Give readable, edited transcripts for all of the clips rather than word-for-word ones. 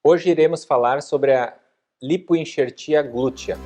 Hoje iremos falar sobre a lipoenxertia glútea.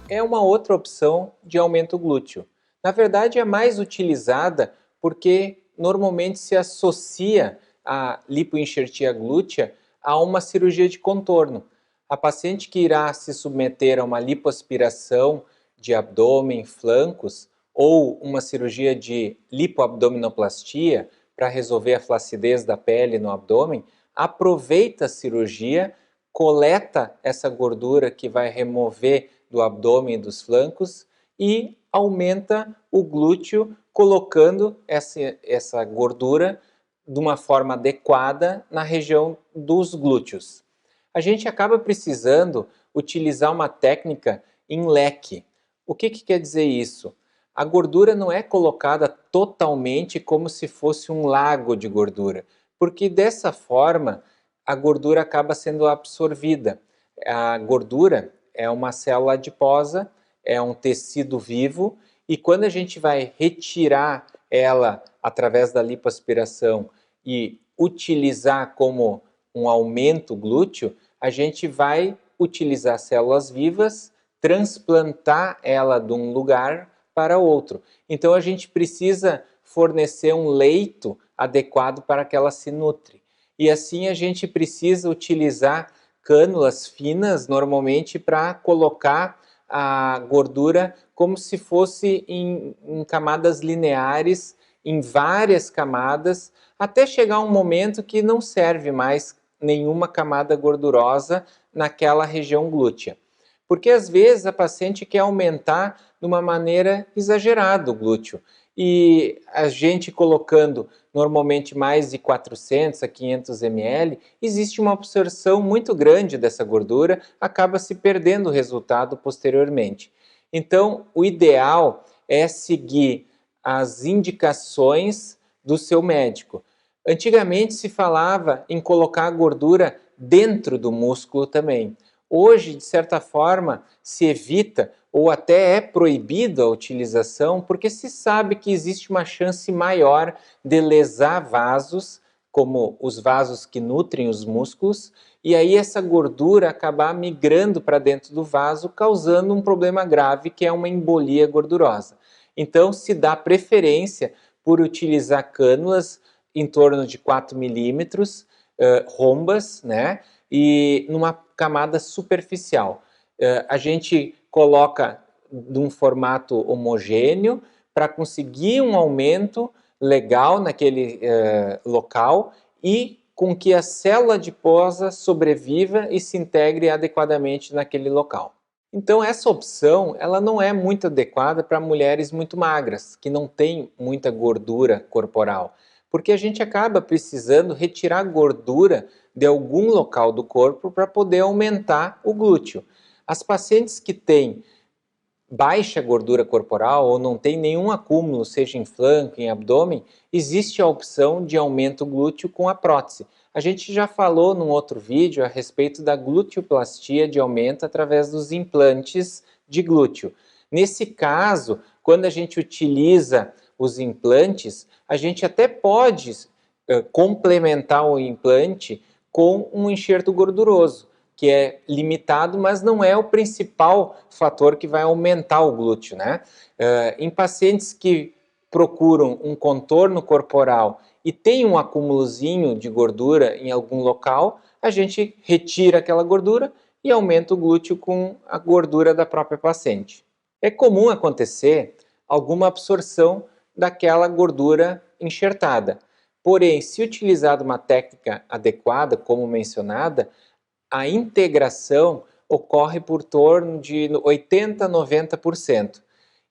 É uma outra opção de aumento glúteo. Na verdade, é mais utilizada porque normalmente se associa a lipoenxertia glútea a uma cirurgia de contorno. A paciente que irá se submeter a uma lipoaspiração de abdômen, flancos ou uma cirurgia de lipoabdominoplastia para resolver a flacidez da pele no abdômen, aproveita a cirurgia, coleta essa gordura que vai remover do abdômen e dos flancos e aumenta o glúteo colocando essa gordura de uma forma adequada na região dos glúteos. A gente acaba precisando utilizar uma técnica em leque. O que quer dizer isso? A gordura não é colocada totalmente como se fosse um lago de gordura, porque dessa forma a gordura acaba sendo absorvida. A gordura é uma célula adiposa, é um tecido vivo, e quando a gente vai retirar ela através da lipoaspiração e utilizar como um aumento glúteo, a gente vai utilizar células vivas, transplantar ela de um lugar para outro. Então a gente precisa fornecer um leito adequado para que ela se nutre. E assim a gente precisa utilizar cânulas finas normalmente para colocar a gordura como se fosse em camadas lineares, em várias camadas, até chegar um momento que não serve mais nenhuma camada gordurosa naquela região glútea. Porque às vezes a paciente quer aumentar de uma maneira exagerada o glúteo. E a gente colocando normalmente mais de 400 a 500 ml, existe uma absorção muito grande dessa gordura, acaba se perdendo o resultado posteriormente. Então, o ideal é seguir as indicações do seu médico. Antigamente se falava em colocar a gordura dentro do músculo também. Hoje, de certa forma, se evita ou até é proibida a utilização porque se sabe que existe uma chance maior de lesar vasos, como os vasos que nutrem os músculos, e aí essa gordura acabar migrando para dentro do vaso, causando um problema grave que é uma embolia gordurosa. Então, se dá preferência por utilizar cânulas em torno de 4 milímetros, rombas, né? E numa camada superficial. A gente coloca de um formato homogêneo para conseguir um aumento legal naquele local e com que a célula adiposa sobreviva e se integre adequadamente naquele local. Então essa opção ela não é muito adequada para mulheres muito magras, que não têm muita gordura corporal, porque a gente acaba precisando retirar gordura de algum local do corpo para poder aumentar o glúteo. As pacientes que têm baixa gordura corporal ou não tem nenhum acúmulo, seja em flanco, em abdômen, existe a opção de aumento glúteo com a prótese. A gente já falou num outro vídeo a respeito da gluteoplastia de aumento através dos implantes de glúteo. Nesse caso, quando a gente utiliza os implantes, a gente até pode complementar o implante com um enxerto gorduroso, que é limitado, mas não é o principal fator que vai aumentar o glúteo, né? Em pacientes que procuram um contorno corporal e tem um acúmulozinho de gordura em algum local, a gente retira aquela gordura e aumenta o glúteo com a gordura da própria paciente. É comum acontecer alguma absorção daquela gordura enxertada. Porém, se utilizada uma técnica adequada, como mencionada, a integração ocorre por torno de 80% a 90%.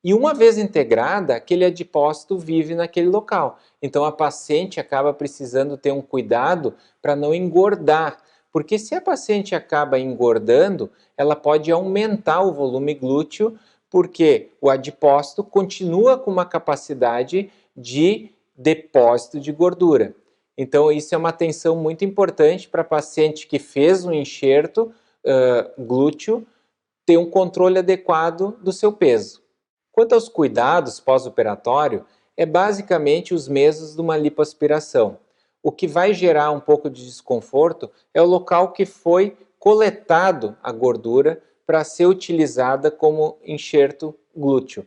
E uma vez integrada, aquele adipócito vive naquele local. Então a paciente acaba precisando ter um cuidado para não engordar, porque se a paciente acaba engordando, ela pode aumentar o volume glúteo, porque o adipócito continua com uma capacidade de depósito de gordura. Então, isso é uma atenção muito importante para a paciente que fez um enxerto glúteo ter um controle adequado do seu peso. Quanto aos cuidados pós-operatório, é basicamente os mesmos de uma lipoaspiração. O que vai gerar um pouco de desconforto é o local que foi coletado a gordura para ser utilizada como enxerto glúteo.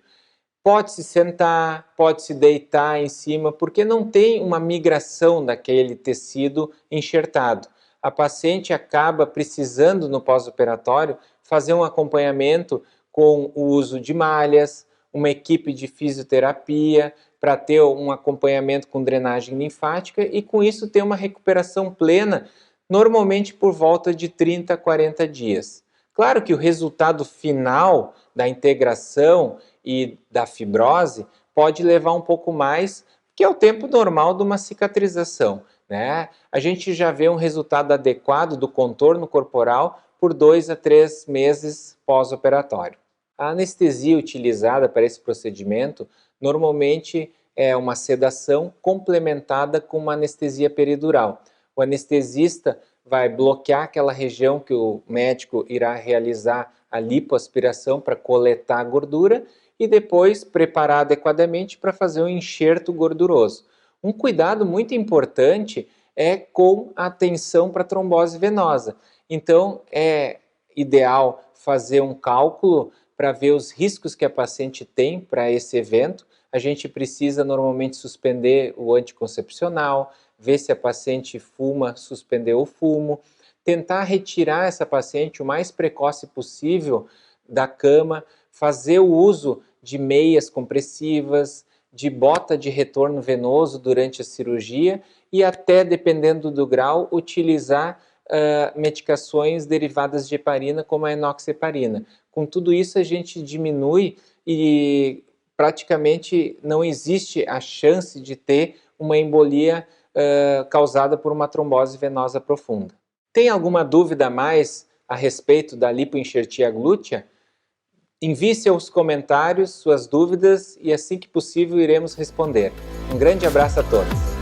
Pode-se sentar, pode-se deitar em cima, porque não tem uma migração daquele tecido enxertado. A paciente acaba precisando, no pós-operatório, fazer um acompanhamento com o uso de malhas, uma equipe de fisioterapia, para ter um acompanhamento com drenagem linfática e, com isso, ter uma recuperação plena, normalmente por volta de 30 a 40 dias. Claro que o resultado final da integração e da fibrose pode levar um pouco mais, que é o tempo normal de uma cicatrização, né? A gente já vê um resultado adequado do contorno corporal por 2 a 3 meses pós-operatório. A anestesia utilizada para esse procedimento normalmente é uma sedação complementada com uma anestesia peridural. O anestesista vai bloquear aquela região que o médico irá realizar a lipoaspiração para coletar a gordura e depois preparar adequadamente para fazer um enxerto gorduroso. Um cuidado muito importante é com a atenção para a trombose venosa. Então, é ideal fazer um cálculo para ver os riscos que a paciente tem para esse evento. A gente precisa normalmente suspender o anticoncepcional, ver se a paciente fuma, suspender o fumo, tentar retirar essa paciente o mais precoce possível da cama, fazer o uso de meias compressivas, de bota de retorno venoso durante a cirurgia e até, dependendo do grau, utilizar medicações derivadas de heparina, como a enoxaparina. Com tudo isso, a gente diminui e praticamente não existe a chance de ter uma embolia causada por uma trombose venosa profunda. Tem alguma dúvida a mais a respeito da lipoenxertia glútea? Envie seus comentários, suas dúvidas e assim que possível iremos responder. Um grande abraço a todos!